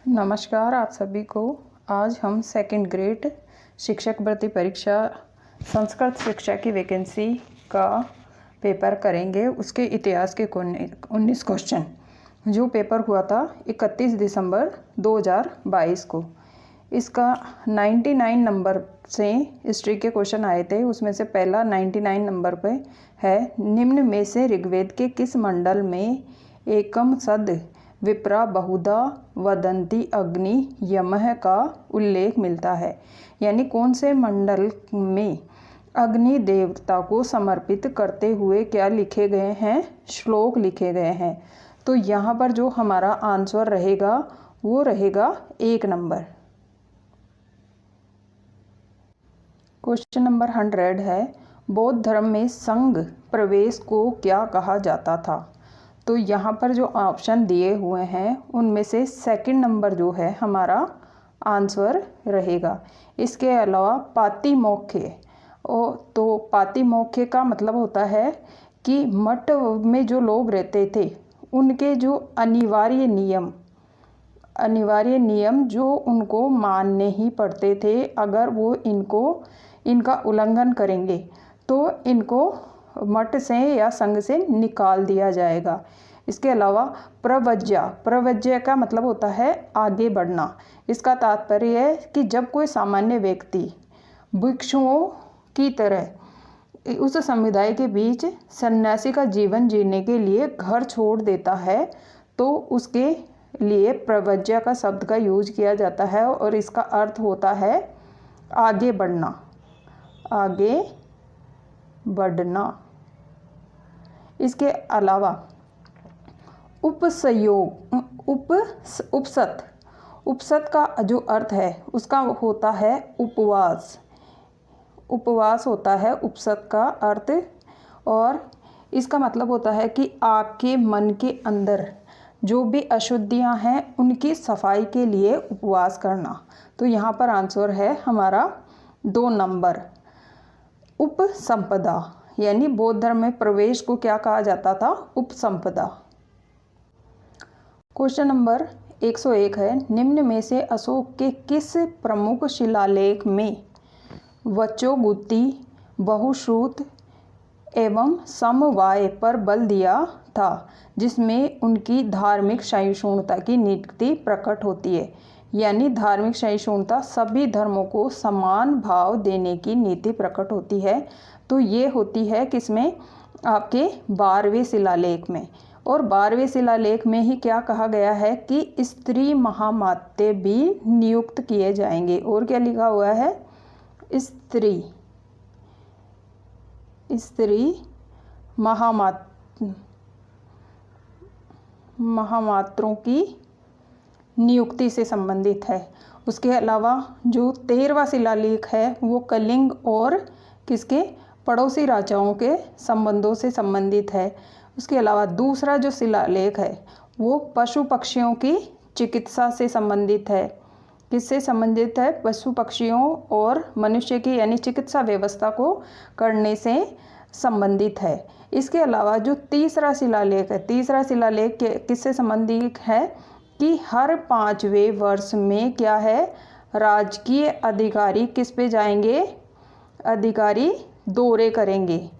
नमस्कार आप सभी को। आज हम सेकंड ग्रेड शिक्षक भर्ती परीक्षा संस्कृत शिक्षा की वैकेंसी का पेपर करेंगे। उसके इतिहास के 19 क्वेश्चन जो पेपर हुआ था 31 दिसंबर 2022 को। इसका 99 नंबर से हिस्ट्री के क्वेश्चन आए थे। उसमें से पहला 99 नंबर पे है, निम्न में से ऋग्वेद के किस मंडल में एकम सद विप्रा बहुधा वदंती अग्नि यमः का उल्लेख मिलता है। यानी कौन से मंडल में अग्नि देवता को समर्पित करते हुए क्या लिखे गए हैं, श्लोक लिखे गए हैं। तो यहाँ पर जो हमारा आंसर रहेगा वो रहेगा 1 नंबर। क्वेश्चन नंबर 100 है, बौद्ध धर्म में संघ प्रवेश को क्या कहा जाता था। तो यहाँ पर जो ऑप्शन दिए हुए हैं उनमें से सेकंड नंबर जो है हमारा आंसर रहेगा। इसके अलावा पातिमोक्ष, तो पातिमोक्ष का मतलब होता है कि मठ में जो लोग रहते थे उनके जो अनिवार्य नियम जो उनको मानने ही पड़ते थे। अगर वो इनका उल्लंघन करेंगे तो इनको मठ से या संघ से निकाल दिया जाएगा। इसके अलावा प्रव्रज्या का मतलब होता है आगे बढ़ना। इसका तात्पर्य है कि जब कोई सामान्य व्यक्ति भिक्षुओं की तरह उस समुदाय के बीच सन्यासी का जीवन जीने के लिए घर छोड़ देता है तो उसके लिए प्रव्रज्या का शब्द का यूज किया जाता है और इसका अर्थ होता है आगे बढ़ना। इसके अलावा उपसत का जो अर्थ है उसका होता है उपवास होता है उपसत का अर्थ। और इसका मतलब होता है कि आपके मन के अंदर जो भी अशुद्धियां हैं उनकी सफाई के लिए उपवास करना। तो यहाँ पर आंसर है हमारा 2 नंबर। उपसंपदा, यानी बौद्ध धर्म में प्रवेश को क्या कहा जाता था, उपसंपदा। क्वेश्चन नंबर 101 है, निम्न में से अशोक के किस प्रमुख शिलालेख में वचोगुत्ती, बहुश्रुत एवं समवाय पर बल दिया था, जिसमें उनकी धार्मिक सहिष्णुता की नीति प्रकट होती है। यानी धार्मिक सहिष्णुता, सभी धर्मों को समान भाव देने की नीति प्रकट होती है। तो ये होती है किसमें, आपके 12वें शिलालेख में। और 12वें शिलालेख में ही क्या कहा गया है कि स्त्री महामात्य भी नियुक्त किए जाएंगे। और क्या लिखा हुआ है, स्त्री महामात्रों की नियुक्ति से संबंधित है। उसके अलावा जो 13वां शिलालेख है वो कलिंग और किसके, पड़ोसी राजाओं के संबंधों से संबंधित है। उसके अलावा दूसरा जो शिलालेख है वो पशु पक्षियों की चिकित्सा से संबंधित है। किससे संबंधित है, पशु पक्षियों और मनुष्य की यानी चिकित्सा व्यवस्था को करने से संबंधित है। इसके अलावा जो तीसरा शिलालेख है, तीसरा शिलालेख किससे संबंधित है कि हर 5वें वर्ष में क्या है, राजकीय अधिकारी किस पे जाएंगे, अधिकारी दौरे करेंगे।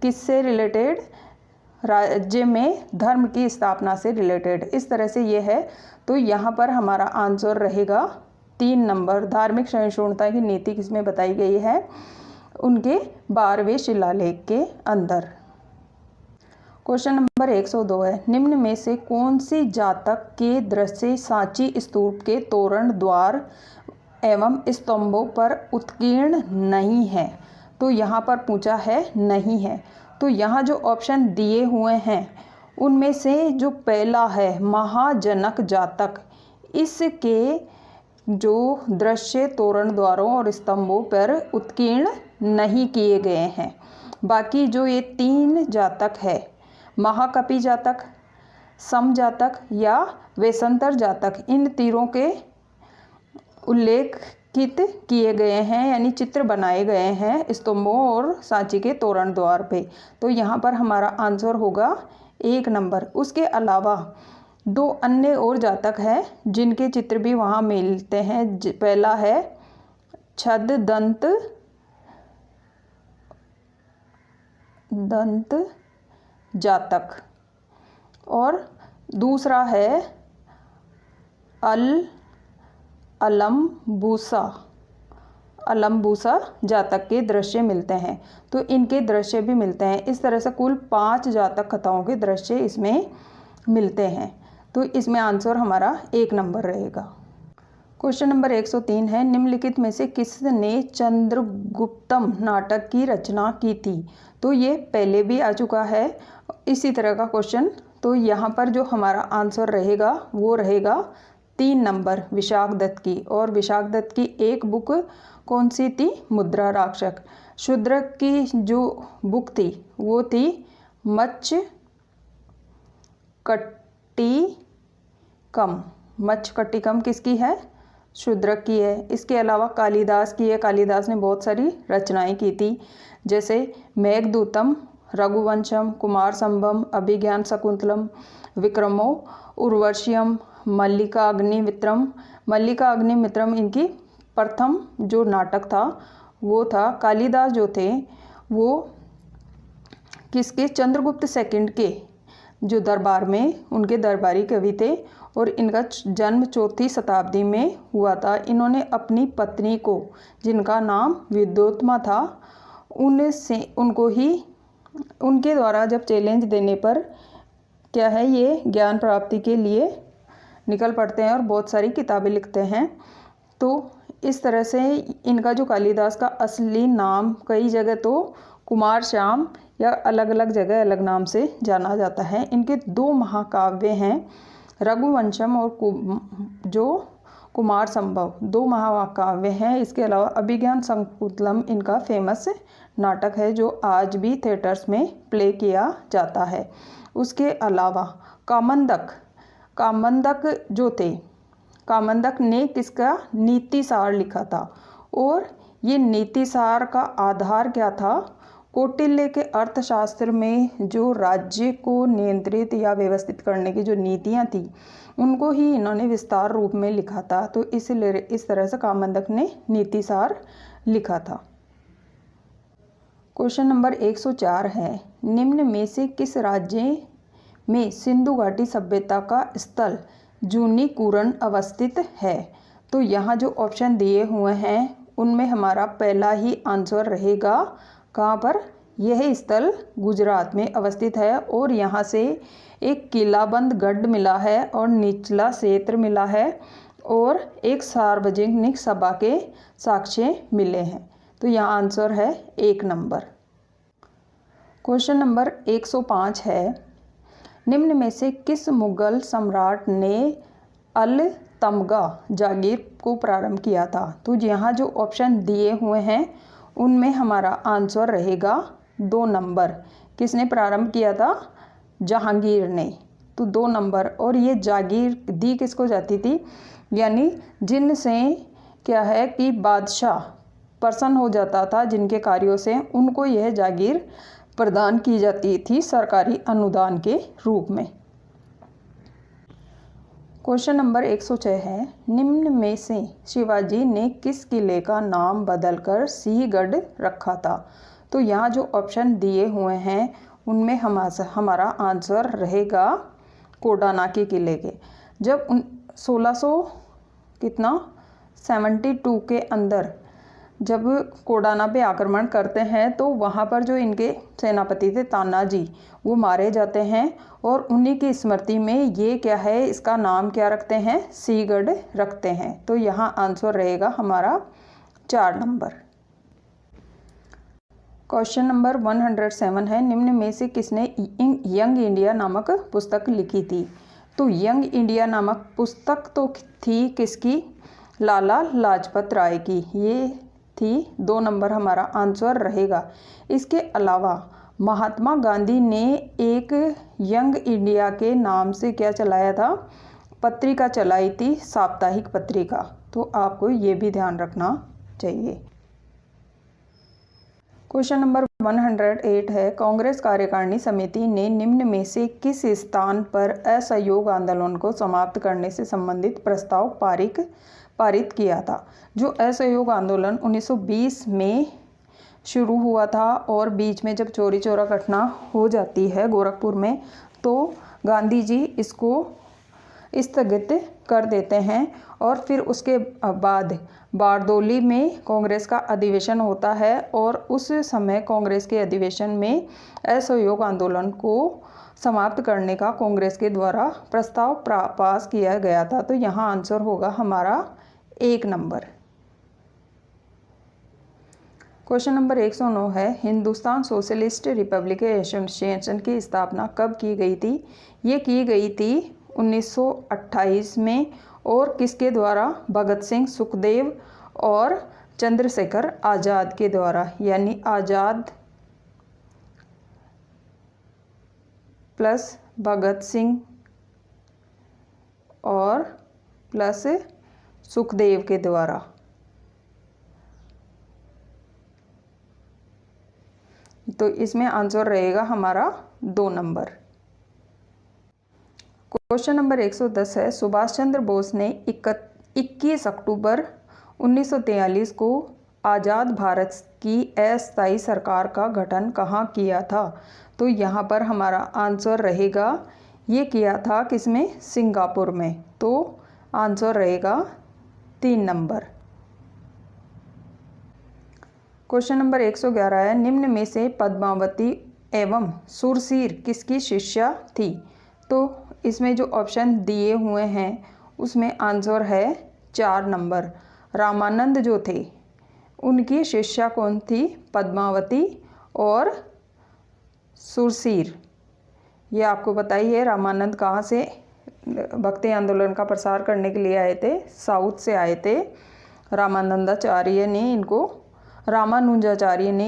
किससे रिलेटेड, राज्य में धर्म की स्थापना से रिलेटेड। इस तरह से ये है। तो यहाँ पर हमारा आंसर रहेगा 3 नंबर। धार्मिक सहिष्णुता की नीति किसमें बताई गई है, उनके 12वें शिलालेख के अंदर। क्वेश्चन नंबर 102 है, निम्न में से कौन सी जातक के दृश्य सांची स्तूप के तोरण, द्वार एवं स्तंभों पर उत्कीर्ण नहीं है। तो यहाँ पर पूछा है नहीं है। तो यहाँ जो ऑप्शन दिए हुए हैं उनमें से जो पहला है महाजनक जातक, इसके जो दृश्य तोरण, द्वारों और स्तंभों पर उत्कीर्ण नहीं किए गए हैं। बाकी जो ये 3 जातक है, महाकपि जातक, सम जातक या वेशंतर जातक, इन तीरों के उल्लेखित किए गए हैं, यानी चित्र बनाए गए हैं स्तंभों और सांची के तोरण द्वार पे। तो यहाँ पर हमारा आंसर होगा 1 नंबर। उसके अलावा दो अन्य और जातक हैं जिनके चित्र भी वहाँ मिलते हैं। पहला है छद दंत जातक और दूसरा है अलम्बूसा जातक के दृश्य मिलते हैं। तो इनके दृश्य भी मिलते हैं। इस तरह से कुल 5 जातक कथाओं के दृश्य इसमें मिलते हैं। तो इसमें आंसर हमारा 1 नंबर रहेगा। क्वेश्चन नंबर 103 है, निम्नलिखित में से किसने चंद्रगुप्तम नाटक की रचना की थी? तो ये पहले भी आ चुका है इसी तरह का क्वेश्चन। तो यहाँ पर जो हमारा आंसर रहेगा वो रहेगा 3 नंबर, विशाख दत्त की। और विशाख दत्त की एक बुक कौन सी थी? मुद्रा राक्षस। शूद्रक की जो बुक थी वो थी मच्चकट्टिकम किसकी है? शूद्रक की है। इसके अलावा कालिदास की है। कालिदास ने बहुत सारी रचनाएं की थी, जैसे मेघदूतम, रघुवंशम, कुमार संभवम, अभिज्ञान शकुंतलम, विक्रमो उर्वशियम, मल्लिका अग्निमित्रम इनकी प्रथम जो नाटक था वो था। कालिदास जो थे वो किसके? चंद्रगुप्त सेकंड के जो दरबार में उनके दरबारी कवि थे और इनका जन्म 4वीं शताब्दी में हुआ था। इन्होंने अपनी पत्नी को, जिनका नाम विद्योत्मा था, उनके द्वारा जब चैलेंज देने पर क्या है, ये ज्ञान प्राप्ति के लिए निकल पड़ते हैं और बहुत सारी किताबें लिखते हैं। तो इस तरह से इनका जो कालिदास का असली नाम कई जगह तो कुमार श्याम या अलग अलग जगह अलग नाम से जाना जाता है। इनके 2 महाकाव्य हैं, रघुवंशम और जो कुमार संभव, 2 महाकाव्य हैं। इसके अलावा अभिज्ञान शकुंतलम इनका फेमस नाटक है जो आज भी थिएटर्स में प्ले किया जाता है। उसके अलावा कामंदक जो थे, कामंदक ने किसका नीतिसार लिखा था और ये नीतिसार का आधार क्या था? कौटिल्य के अर्थशास्त्र में जो राज्य को नियंत्रित या व्यवस्थित करने की जो नीतियाँ थी उनको ही इन्होंने विस्तार रूप में लिखा था। तो इसलिए इस तरह से कामंदक ने नीतिसार लिखा था। क्वेश्चन नंबर 104 है, निम्न में से किस राज्य में सिंधु घाटी सभ्यता का स्थल जूनीकुरन अवस्थित है? तो यहाँ जो ऑप्शन दिए हुए हैं उनमें हमारा पहला ही आंसर रहेगा। कहाँ पर? यह स्थल गुजरात में अवस्थित है और यहाँ से एक किलाबंद गढ़ मिला है और निचला क्षेत्र मिला है और एक सार्वजनिक सभा के साक्ष्य मिले हैं। तो यहाँ आंसर है 1 नंबर। क्वेश्चन नंबर 105 है, निम्न में से किस मुगल सम्राट ने अल तमगा जागीर को प्रारंभ किया था? तो यहाँ जो ऑप्शन दिए हुए हैं उनमें हमारा आंसर रहेगा 2 नंबर। किसने प्रारंभ किया था? जहांगीर ने। तो 2 नंबर। और ये जागीर दी किसको जाती थी? यानी जिनसे क्या है कि बादशाह प्रसन्न हो जाता था जिनके कार्यों से, उनको यह जागीर प्रदान की जाती थी सरकारी अनुदान के रूप में। क्वेश्चन नंबर 106 है, निम्न में से शिवाजी ने किस किले का नाम बदलकर सिंहगढ़ रखा था? तो यहाँ जो ऑप्शन दिए हुए हैं उनमें हमारा आंसर रहेगा कोडानाकी किले के। जब 1672 के अंदर जब कोडाना पे आक्रमण करते हैं तो वहाँ पर जो इनके सेनापति थे तानाजी, वो मारे जाते हैं और उन्हीं की स्मृति में ये क्या है, इसका नाम क्या रखते हैं? सिंहगढ़ रखते हैं। तो यहाँ आंसर रहेगा हमारा 4 नंबर। क्वेश्चन नंबर 107 है, निम्न में से किसने यंग इंडिया नामक पुस्तक लिखी थी? तो यंग इंडिया नामक पुस्तक तो थी किसकी? लाला लाजपत राय की। ये थी 2 नंबर हमारा आंसर रहेगा। इसके अलावा महात्मा गांधी ने एक यंग इंडिया के नाम से क्या चलाया था? पत्रिका चलाई थी, साप्ताहिक पत्रिका। तो आपको ये भी ध्यान रखना चाहिए। क्वेश्चन नंबर 108 है, कांग्रेस कार्यकारिणी समिति ने निम्न में से किस स्थान पर असहयोग आंदोलन को समाप्त करने से संबंधित प्रस्ताव पारित किया था। जो असहयोग आंदोलन 1920 में शुरू हुआ था और बीच में जब चौरी चौरा घटना हो जाती है गोरखपुर में, तो गांधी जी इसको स्थगित कर देते हैं और फिर उसके बाद बारदोली में कांग्रेस का अधिवेशन होता है और उस समय कांग्रेस के अधिवेशन में असहयोग आंदोलन को समाप्त करने का कांग्रेस के द्वारा प्रस्ताव पास किया गया था। तो यहाँ आंसर होगा हमारा 1 नंबर। क्वेश्चन नंबर 109 है, हिंदुस्तान सोशलिस्ट रिपब्लिक एसोसिएशन की स्थापना कब की गई थी। ये की गई थी 1928 में और किसके द्वारा, भगत सिंह, सुखदेव और चंद्रशेखर आज़ाद के द्वारा, यानी आज़ाद प्लस भगत सिंह और प्लस सुखदेव के द्वारा। तो इसमें आंसर रहेगा हमारा 2 नंबर। क्वेश्चन नंबर 110 है, सुभाष चंद्र बोस ने 21 अक्टूबर 1943 को आज़ाद भारत की अस्थायी सरकार का गठन कहाँ किया था। तो यहाँ पर हमारा आंसर रहेगा, ये किया था किसमें, सिंगापुर में। तो आंसर रहेगा 3 नंबर। क्वेश्चन नंबर 111 है, निम्न में से पद्मावती एवं सुरसीर किसकी शिष्या थी। तो इसमें जो ऑप्शन दिए हुए हैं उसमें आंसर है 4 नंबर। रामानंद जो थे उनकी शिष्या कौन थी, पद्मावती और सुरसीर। ये आपको पता ही है, रामानंद कहाँ से भक्ति आंदोलन का प्रसार करने के लिए आए थे, साउथ से आए थे। रामानुजाचार्य ने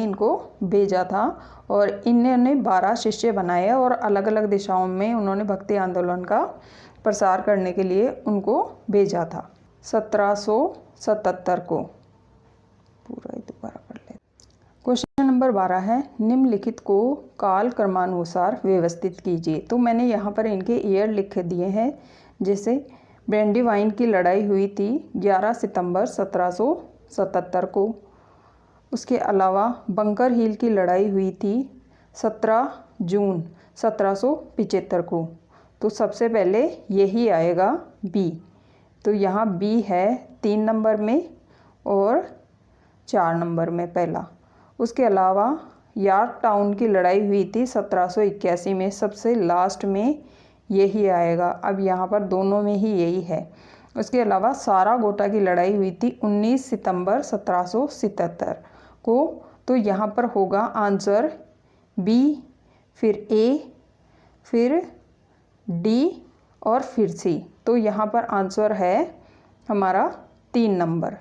इनको भेजा था और इन्होंने 12 शिष्य बनाए और अलग अलग दिशाओं में उन्होंने भक्ति आंदोलन का प्रसार करने के लिए उनको भेजा था। 1777 को पूरा ही दोबारा कर ले। क्वेश्चन नंबर 12 है, निम्नलिखित को काल क्रमानुसार व्यवस्थित कीजिए। तो मैंने यहाँ पर इनके ईयर लिख दिए हैं। जैसे ब्रैंडीवाइन की लड़ाई हुई थी 11 सितंबर 1777 को। उसके अलावा बंकर हिल की लड़ाई हुई थी 17 जून 1775 को। तो सबसे पहले यही आएगा बी। तो यहाँ बी है 3 नंबर में और 4 नंबर में पहला। उसके अलावा यॉर्क टाउन की लड़ाई हुई थी 1781 में, सबसे लास्ट में यही आएगा। अब यहाँ पर दोनों में ही यही है। उसके अलावा सारागोटा की लड़ाई हुई थी 19 सितंबर 1777 को। तो यहाँ पर होगा आंसर बी, फिर ए, फिर डी और फिर सी। तो यहाँ पर आंसर है हमारा 3 नंबर।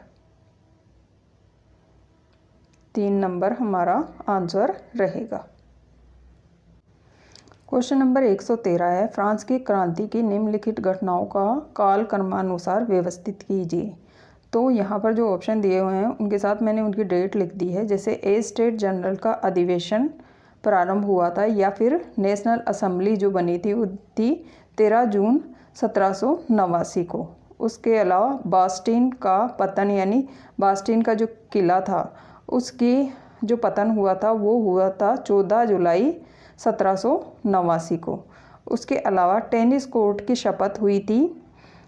3 नंबर हमारा आंसर रहेगा। क्वेश्चन नंबर 113 है, फ्रांस की क्रांति की निम्नलिखित घटनाओं का काल क्रमानुसार व्यवस्थित कीजिए। तो यहाँ पर जो ऑप्शन दिए हुए हैं उनके साथ मैंने उनकी डेट लिख दी है। जैसे ए स्टेट जनरल का अधिवेशन प्रारंभ हुआ था, या फिर नेशनल असेंबली जो बनी थी वो थी 13 जून 1789 को। उसके अलावा बास्टीन का पतन, यानी बास्टीन का जो किला था उसकी जो पतन हुआ था वो हुआ था 14 जुलाई 1789 को। उसके अलावा टेनिस कोर्ट की शपथ हुई थी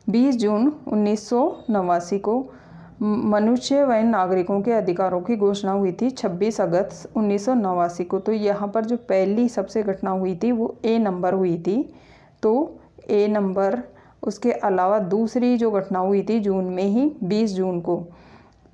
20 जून 1989 को। मनुष्य व नागरिकों के अधिकारों की घोषणा हुई थी 26 अगस्त 1989 को। तो यहाँ पर जो पहली सबसे घटना हुई थी वो ए नंबर हुई थी, तो ए नंबर। उसके अलावा दूसरी जो घटना हुई थी जून में ही 20 जून को,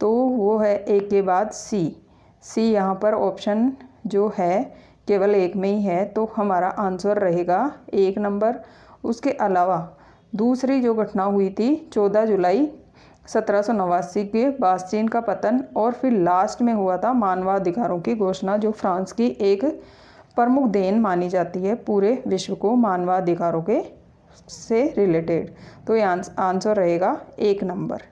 तो वो है ए के बाद सी यहाँ पर ऑप्शन जो है केवल एक में ही है, तो हमारा आंसर रहेगा 1 नंबर। उसके अलावा दूसरी जो घटना हुई थी 14 जुलाई 1789 के बास्टीन का पतन, और फिर लास्ट में हुआ था मानवाधिकारों की घोषणा, जो फ्रांस की एक प्रमुख देन मानी जाती है पूरे विश्व को मानवाधिकारों के से रिलेटेड। तो ये आंसर रहेगा 1 नंबर।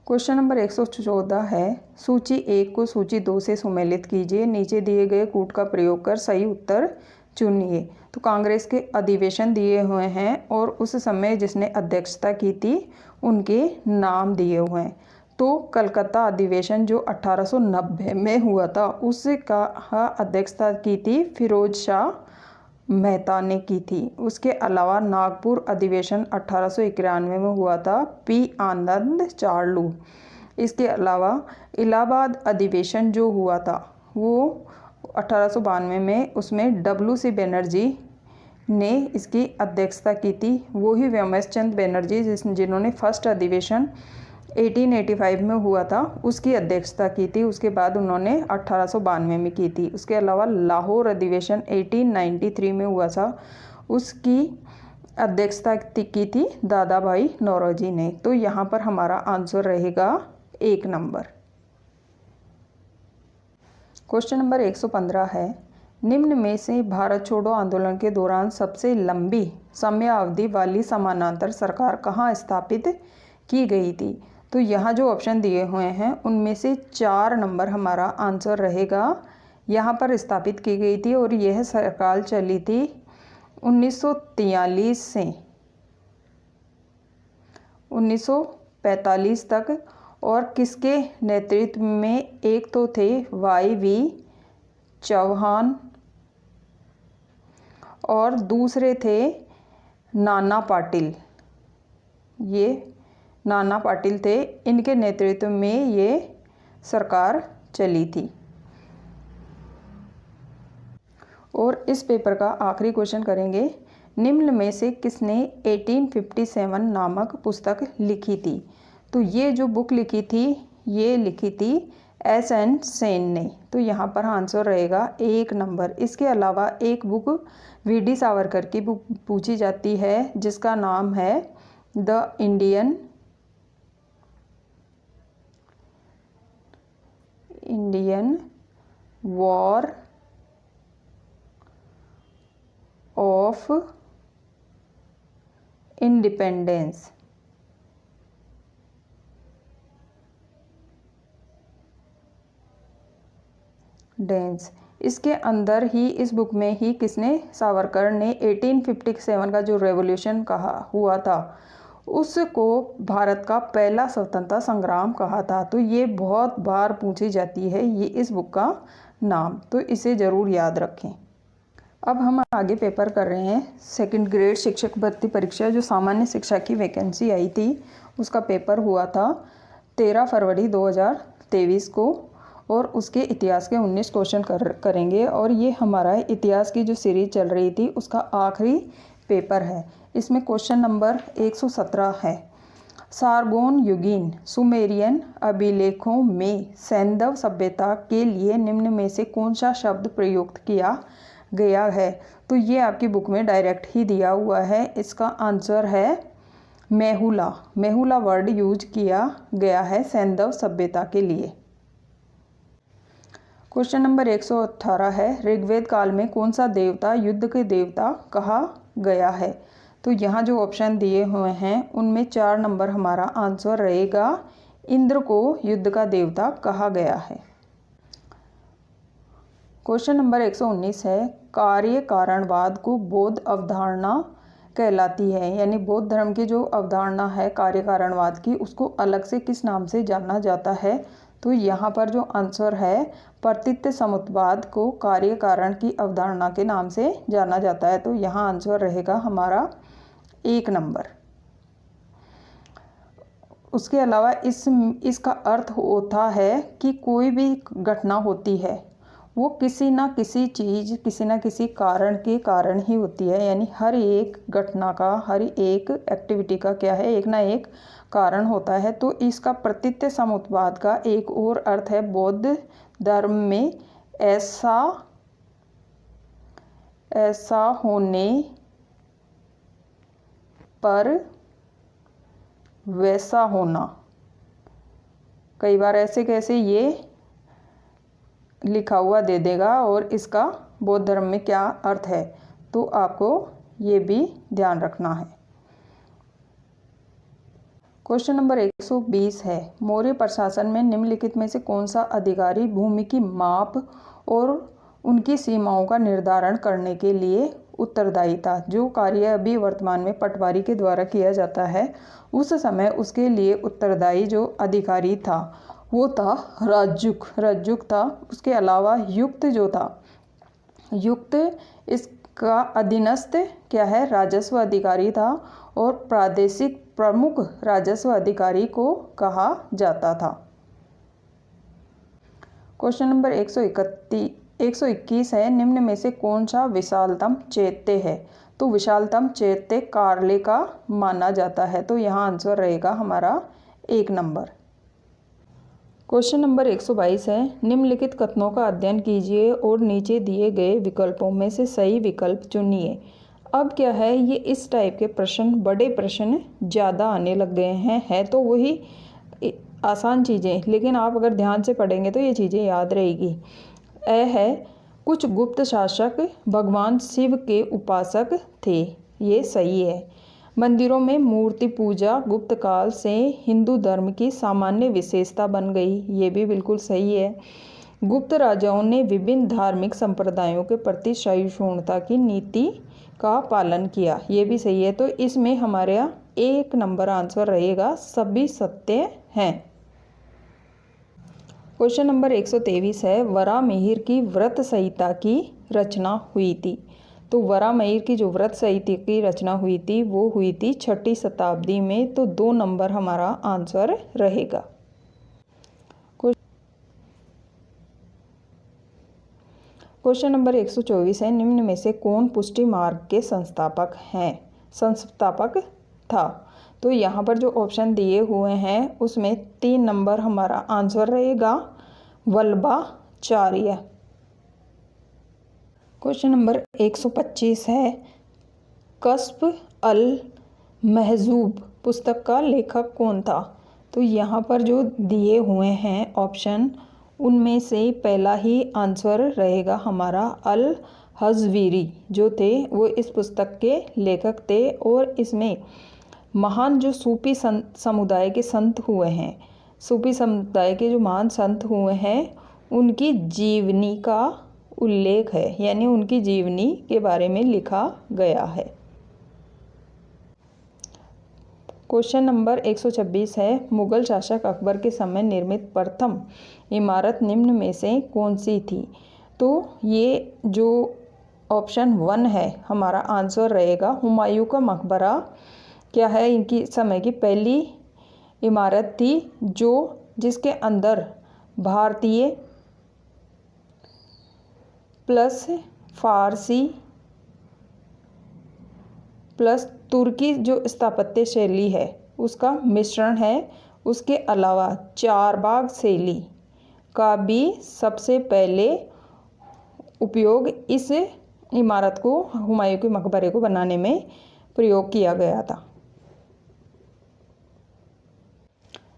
क्वेश्चन नंबर 114 है, सूची 1 को सूची 2 से सुमेलित कीजिए, नीचे दिए गए कूट का प्रयोग कर सही उत्तर चुनिए। तो कांग्रेस के अधिवेशन दिए हुए हैं और उस समय जिसने अध्यक्षता की थी उनके नाम दिए हुए हैं। तो कलकत्ता अधिवेशन जो 1890 में हुआ था उसका अध्यक्षता की थी फिरोज शाह मेहता ने की थी। उसके अलावा नागपुर अधिवेशन 1891 में हुआ था, पी आनंद चार्लू। इसके अलावा इलाहाबाद अधिवेशन जो हुआ था वो 1892 में, उसमें WC बनर्जी ने इसकी अध्यक्षता की थी। वही व्योमेश चंद्र बनर्जी जिन्होंने फर्स्ट अधिवेशन 1885 में हुआ था उसकी अध्यक्षता की थी। उसके बाद उन्होंने 1892 में की थी। उसके अलावा लाहौर अधिवेशन 1893 में हुआ था, उसकी अध्यक्षता की थी दादा भाई नौरोजी ने। तो यहाँ पर हमारा आंसर रहेगा 1 नंबर। क्वेश्चन नंबर 115 है, निम्न में से भारत छोड़ो आंदोलन के दौरान सबसे लंबी समयावधि वाली समानांतर सरकार कहाँ स्थापित की गई थी। तो यहाँ जो ऑप्शन दिए हुए हैं उनमें से 4 नंबर हमारा आंसर रहेगा। यहाँ पर स्थापित की गई थी और यह सरकार चली थी 1943 से 1945 तक। और किसके नेतृत्व में, एक तो थे YV चौहान और दूसरे थे नाना पाटिल। ये नाना पाटिल थे, इनके नेतृत्व में ये सरकार चली थी। और इस पेपर का आखिरी क्वेश्चन करेंगे, निम्न में से किसने 1857 नामक पुस्तक लिखी थी। तो ये जो बुक लिखी थी ये लिखी थी SN सेन ने। तो यहाँ पर आंसर रहेगा 1 नंबर। इसके अलावा एक बुक VD सावरकर की बुक पूछी जाती है जिसका नाम है the Indian war of independence. इसके अंदर ही, इस बुक में ही किसने, सावरकर ने 1857 का जो रेवोल्यूशन हुआ था उसको भारत का पहला स्वतंत्रता संग्राम कहा था। तो ये बहुत बार पूछी जाती है ये इस बुक का नाम, तो इसे ज़रूर याद रखें। अब हम आगे पेपर कर रहे हैं 2nd ग्रेड शिक्षक भर्ती परीक्षा जो सामान्य शिक्षा की वैकेंसी आई थी उसका पेपर हुआ था 13 फरवरी 2023 को। और उसके इतिहास के 19 क्वेश्चन करेंगे और ये हमारा इतिहास की जो सीरीज चल रही थी उसका आखिरी पेपर है। इसमें क्वेश्चन नंबर 117 है, सारगोन युगीन सुमेरियन अभिलेखों में सैंधव सभ्यता के लिए निम्न में से कौन सा शब्द प्रयुक्त किया गया है। तो ये आपकी बुक में डायरेक्ट ही दिया हुआ है। इसका आंसर है मेहुला वर्ड यूज किया गया है सैंधव सभ्यता के लिए। क्वेश्चन नंबर 118 है, ऋग्वेद काल में कौन सा देवता युद्ध के देवता कहा गया है। तो यहाँ जो ऑप्शन दिए हुए हैं उनमें 4 नंबर हमारा आंसर रहेगा। इंद्र को युद्ध का देवता कहा गया है। क्वेश्चन नंबर 119 है, कार्य कारणवाद को बौद्ध अवधारणा कहलाती है, यानी बौद्ध धर्म की जो अवधारणा है कार्य कारणवाद की उसको अलग से किस नाम से जाना जाता है। तो यहाँ पर जो आंसर है, प्रतीत समुत्पाद को कार्य कारण की अवधारणा के नाम से जाना जाता है। तो यहाँ आंसर रहेगा हमारा 1 नंबर। उसके अलावा इसका अर्थ होता है कि कोई भी घटना होती है वो किसी ना किसी चीज़, किसी ना किसी कारण के कारण ही होती है, यानी हर एक घटना का, हर एक एक्टिविटी का क्या है, एक ना एक कारण होता है। तो इसका प्रतीत समुत्पाद का एक और अर्थ है, बौद्ध धर्म में ऐसा होने पर वैसा होना। कई बार ऐसे कैसे ये लिखा हुआ दे देगा और इसका बौद्ध धर्म में क्या अर्थ है, तो आपको ये भी ध्यान रखना है। क्वेश्चन नंबर 120 है, मौर्य प्रशासन में निम्नलिखित में से कौन सा अधिकारी भूमि की माप और उनकी सीमाओं का निर्धारण करने के लिए उत्तरदायी था। जो कार्य अभी वर्तमान में पटवारी के द्वारा किया जाता है, उस समय उसके लिए उत्तरदायी जो अधिकारी था वो था राजयुक था। उसके अलावा युक्त जो था, युक्त इसका अधीनस्थ क्या है, राजस्व अधिकारी था और प्रादेशिक प्रमुख राजस्व अधिकारी को कहा जाता था। क्वेश्चन नंबर 121 है, निम्न में से कौन सा विशालतम चैत्य है। तो विशालतम चैत्य कार्ले का माना जाता है, तो यहाँ आंसर रहेगा हमारा 1 नंबर। क्वेश्चन नंबर 122 है, निम्नलिखित कथनों का अध्ययन कीजिए और नीचे दिए गए विकल्पों में से सही विकल्प चुनिए। अब क्या है, ये इस टाइप के प्रश्न, बड़े प्रश्न ज़्यादा आने लग गए हैं। है तो वही आसान चीज़ें, लेकिन आप अगर ध्यान से पढ़ेंगे तो ये चीज़ें याद रहेगी। है कुछ गुप्त शासक भगवान शिव के उपासक थे, ये सही है। मंदिरों में मूर्ति पूजा गुप्त काल से हिंदू धर्म की सामान्य विशेषता बन गई, ये भी बिल्कुल सही है। गुप्त राजाओं ने विभिन्न धार्मिक संप्रदायों के प्रति सहिष्णुता की नीति का पालन किया, ये भी सही है। तो इसमें हमारा 1 नंबर आंसर रहेगा, सभी सत्य हैं। क्वेश्चन नंबर 123 है, वराहमिहिर की व्रत संहिता की रचना हुई थी। तो वराहमिहिर की जो व्रत संहिता की रचना हुई थी वो हुई थी 6ठी शताब्दी में, तो 2 नंबर हमारा आंसर रहेगा। क्वेश्चन नंबर 124 है, निम्न में से कौन पुष्टि मार्ग के संस्थापक था। तो यहाँ पर जो ऑप्शन दिए हुए हैं उसमें 3 नंबर हमारा आंसर रहेगा, वल्लभाचार्य। क्वेश्चन नंबर 125 है, कश्फ अल महजूब पुस्तक का लेखक कौन था। तो यहाँ पर जो दिए हुए हैं ऑप्शन, उनमें से पहला ही आंसर रहेगा हमारा अल हज़वीरी जो थे, वो इस पुस्तक के लेखक थे। और इसमें महान जो सूफी समुदाय के संत हुए हैं, सूफी समुदाय के जो महान संत हुए हैं, उनकी जीवनी का उल्लेख है, यानी उनकी जीवनी के बारे में लिखा गया है। क्वेश्चन नंबर 126 है, मुगल शासक अकबर के समय निर्मित प्रथम इमारत निम्न में से कौन सी थी। तो ये जो ऑप्शन 1 है हमारा आंसर रहेगा, हुमायूं का मकबरा क्या है, इनकी समय की पहली इमारत थी, जिसके अंदर भारतीय प्लस फारसी प्लस तुर्की जो स्थापत्य शैली है उसका मिश्रण है। उसके अलावा चारबाग शैली का भी सबसे पहले उपयोग इस इमारत को, हुमायूं के मकबरे को बनाने में प्रयोग किया गया था।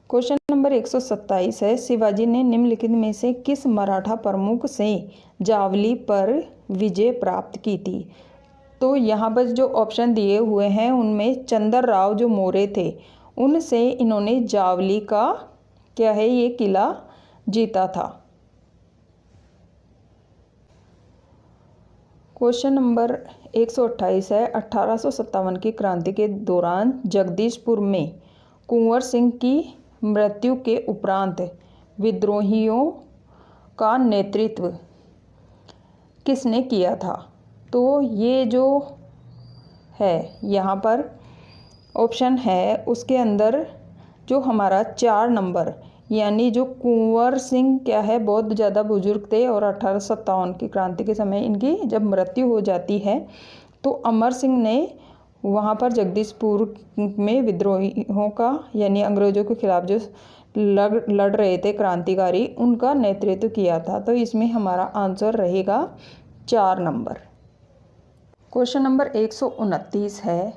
क्वेश्चन नंबर 127 है, शिवाजी ने निम्नलिखित में से किस मराठा प्रमुख से जावली पर विजय प्राप्त की थी। तो यहाँ पर जो ऑप्शन दिए हुए हैं उनमें चंद्र राव जो मौर्य थे, उनसे इन्होंने जावली का क्या है, ये किला जीता था। क्वेश्चन नंबर 128 है, 1857 की क्रांति के दौरान जगदीशपुर में कुंवर सिंह की मृत्यु के उपरांत विद्रोहियों का नेतृत्व किसने किया था। तो ये जो है यहाँ पर ऑप्शन है, उसके अंदर जो हमारा 4 नंबर, यानी जो कुंवर सिंह क्या है बहुत ज़्यादा बुजुर्ग थे और 1857 की क्रांति के समय इनकी जब मृत्यु हो जाती है, तो अमर सिंह ने वहाँ पर जगदीशपुर में विद्रोहियों का, यानी अंग्रेज़ों के खिलाफ जो लड़ रहे थे क्रांतिकारी, उनका नेतृत्व किया था। तो इसमें हमारा आंसर रहेगा 4 नंबर। क्वेश्चन नंबर 129 है,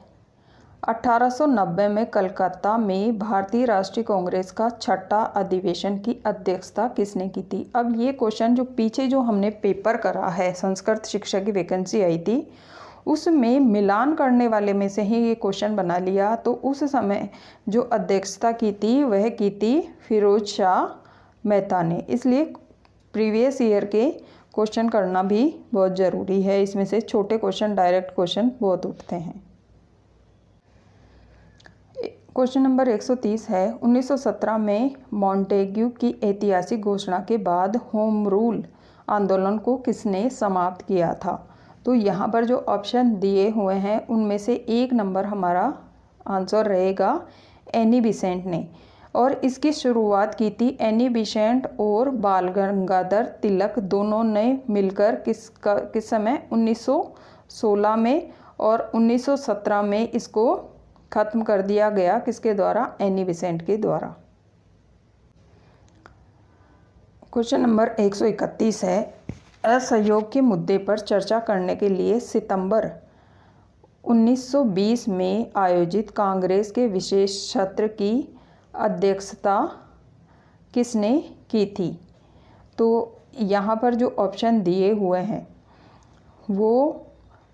1890 में कलकत्ता में भारतीय राष्ट्रीय कांग्रेस का 6ठा अधिवेशन की अध्यक्षता किसने की थी। अब ये क्वेश्चन जो पीछे जो हमने पेपर करा है, संस्कृत शिक्षा की वैकेंसी आई थी, उसमें मिलान करने वाले में से ही ये क्वेश्चन बना लिया। तो उस समय जो अध्यक्षता की थी वह की थी फिरोज शाह मेहता ने। इसलिए प्रीवियस ईयर के क्वेश्चन करना भी बहुत ज़रूरी है। इसमें से छोटे क्वेश्चन, डायरेक्ट क्वेश्चन बहुत उठते हैं। क्वेश्चन नंबर 130 है, 1917 में मॉन्टेग्यू की ऐतिहासिक घोषणा के बाद होम रूल आंदोलन को किसने समाप्त किया था? तो यहाँ पर जो ऑप्शन दिए हुए हैं उनमें से 1 नंबर हमारा आंसर रहेगा एनी बेसेंट ने। और इसकी शुरुआत की थी एनी बेसेंट और बाल गंगाधर तिलक दोनों ने मिलकर किस समय 1916 में, और 1917 में इसको खत्म कर दिया गया। किसके द्वारा? एनी बेसेंट के द्वारा। क्वेश्चन नंबर 131 है, असहयोग के मुद्दे पर चर्चा करने के लिए सितंबर 1920 में आयोजित कांग्रेस के विशेष सत्र की अध्यक्षता किसने की थी? तो यहाँ पर जो ऑप्शन दिए हुए हैं वो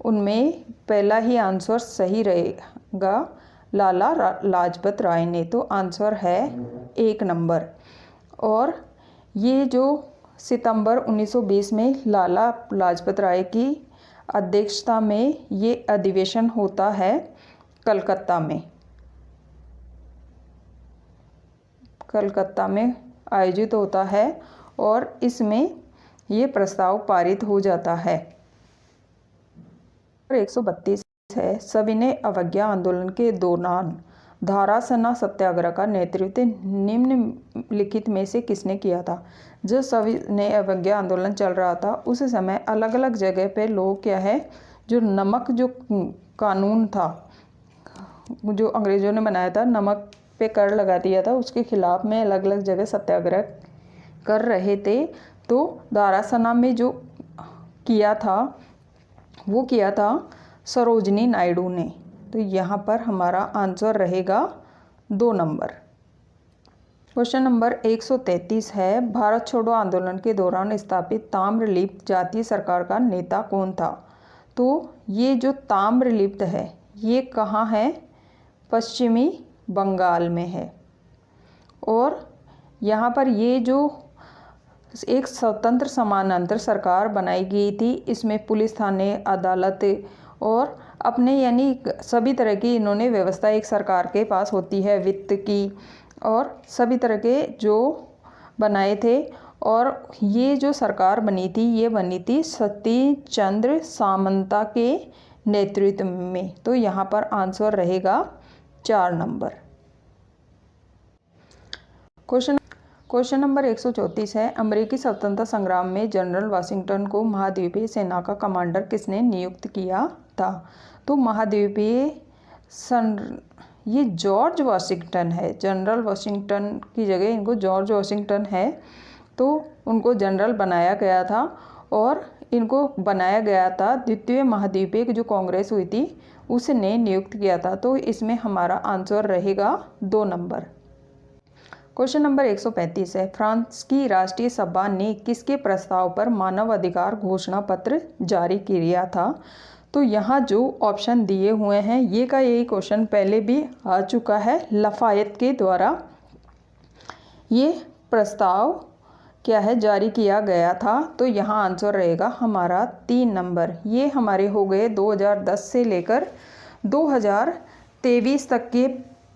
उनमें पहला ही आंसर सही रहेगा, लाला लाजपत राय ने। तो आंसर है 1 नंबर। और ये जो सितंबर 1920 में लाला लाजपत राय की अध्यक्षता में ये अधिवेशन होता है कलकत्ता में आयोजित होता है और इसमें ये प्रस्ताव पारित हो जाता है। 132 है, सविनय अवज्ञा आंदोलन के दौरान धारासना सत्याग्रह का नेतृत्व निम्नलिखित में से किसने किया था? जो सविनय अवज्ञा आंदोलन चल रहा था उस समय अलग अलग जगह पे लोग क्या है, जो नमक जो कानून था जो अंग्रेज़ों ने बनाया था, नमक पे कर लगा दिया था, उसके खिलाफ में अलग अलग जगह सत्याग्रह कर रहे थे। तो धारासना में जो किया था वो किया था सरोजनी नायडू ने। तो यहाँ पर हमारा आंसर रहेगा 2 नंबर। क्वेश्चन नंबर 133 है, भारत छोड़ो आंदोलन के दौरान स्थापित ताम्रलिप्त जातीय सरकार का नेता कौन था? तो ये जो ताम्रलिप्त है ये कहाँ है? पश्चिमी बंगाल में है। और यहाँ पर ये जो एक स्वतंत्र समानांतर सरकार बनाई गई थी, इसमें पुलिस थाने, अदालत और अपने यानी सभी तरह की इन्होंने व्यवस्था एक सरकार के पास होती है, वित्त की और सभी तरह के जो बनाए थे। और ये जो सरकार बनी थी ये बनी थी सतीश चंद्र सामंता के नेतृत्व में। तो यहाँ पर आंसर रहेगा 4 नंबर। क्वेश्चन नंबर 134 है, अमेरिकी स्वतंत्रता संग्राम में जनरल वाशिंगटन को महाद्वीपीय सेना का कमांडर किसने नियुक्त किया था? तो महाद्वीपीय ये जॉर्ज वाशिंगटन है। जनरल वाशिंगटन की जगह इनको जॉर्ज वाशिंगटन है। तो उनको जनरल बनाया गया था और इनको बनाया गया था द्वितीय महाद्वीपीय जो कांग्रेस हुई थी उसने नियुक्त किया था। तो इसमें हमारा आंसर रहेगा 2 नंबर। क्वेश्चन नंबर 135 है, फ्रांस की राष्ट्रीय सभा ने किसके प्रस्ताव पर मानव अधिकार घोषणा पत्र जारी किया था? तो यहाँ जो ऑप्शन दिए हुए हैं ये का यही क्वेश्चन पहले भी आ चुका है। लफायत के द्वारा ये प्रस्ताव क्या है जारी किया गया था। तो यहाँ आंसर रहेगा हमारा 3 नंबर। ये हमारे हो गए 2010 से लेकर 2023 तक के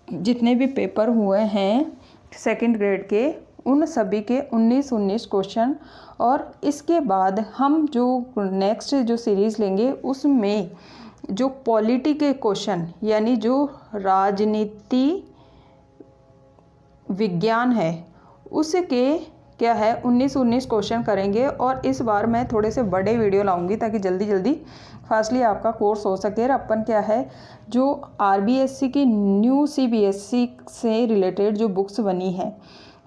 जितने भी पेपर हुए हैं सेकंड ग्रेड के, उन सभी के 19 क्वेश्चन। और इसके बाद हम जो नेक्स्ट जो सीरीज़ लेंगे उसमें जो पॉलिटी के क्वेश्चन यानी जो राजनीति विज्ञान है उसके क्या है 19 क्वेश्चन करेंगे। और इस बार मैं थोड़े से बड़े वीडियो लाऊंगी ताकि जल्दी जल्दी फास्टली आपका कोर्स हो सके। और अपन क्या है जो RBSC की न्यू CBSE से रिलेटेड जो बुक्स बनी है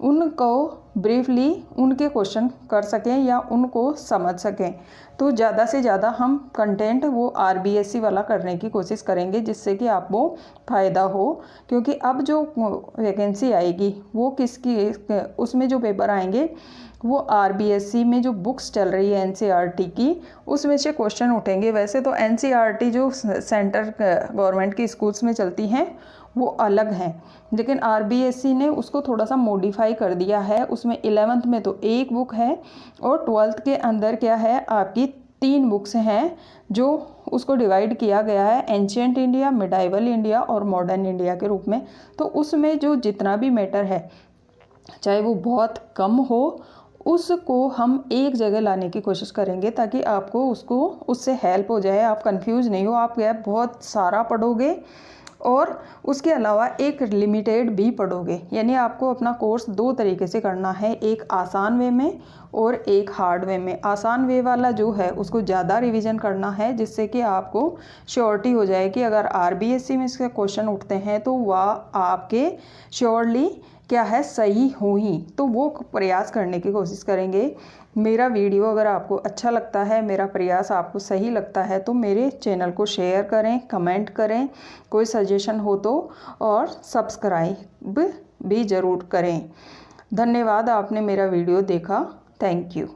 उनको ब्रीफली उनके क्वेश्चन कर सकें या उनको समझ सकें। तो ज़्यादा से ज़्यादा हम कंटेंट वो RBSC वाला करने की कोशिश करेंगे, जिससे कि आपको फ़ायदा हो। क्योंकि अब जो वैकेंसी आएगी वो किसकी, उसमें जो पेपर आएंगे वो RBSC में जो बुक्स चल रही है NCERT की, उसमें से क्वेश्चन उठेंगे। वैसे तो NCERT जो सेंटर गवर्नमेंट की स्कूल्स में चलती हैं वो अलग हैं, लेकिन RBSC ने उसको थोड़ा सा मॉडिफाई कर दिया है। उसमें 11th में तो एक बुक है और 12th के अंदर क्या है, आपकी 3 बुक्स हैं जो उसको डिवाइड किया गया है एंशिएंट इंडिया, मिडाइवल इंडिया और मॉडर्न इंडिया के रूप में। तो उसमें जो जितना भी मैटर है, चाहे वो बहुत कम हो, उसको हम एक जगह लाने की कोशिश करेंगे ताकि आपको उससे हेल्प हो जाए, आप कंफ्यूज नहीं हो। आप क्या बहुत सारा पढ़ोगे और उसके अलावा एक लिमिटेड भी पढ़ोगे। यानी आपको अपना कोर्स 2 तरीके से करना है, एक आसान वे में और एक हार्ड वे में। आसान वे वाला जो है उसको ज़्यादा रिवीजन करना है, जिससे कि आपको श्योरिटी हो जाए कि अगर RBSC में इसके क्वेश्चन उठते हैं तो वह आपके श्योरली क्या है, सही हो ही। तो वो प्रयास करने की कोशिश करेंगे। मेरा वीडियो अगर आपको अच्छा लगता है, मेरा प्रयास आपको सही लगता है, तो मेरे चैनल को शेयर करें, कमेंट करें, कोई सजेशन हो तो, और सब्सक्राइब भी ज़रूर करें। धन्यवाद, आपने मेरा वीडियो देखा। Thank you.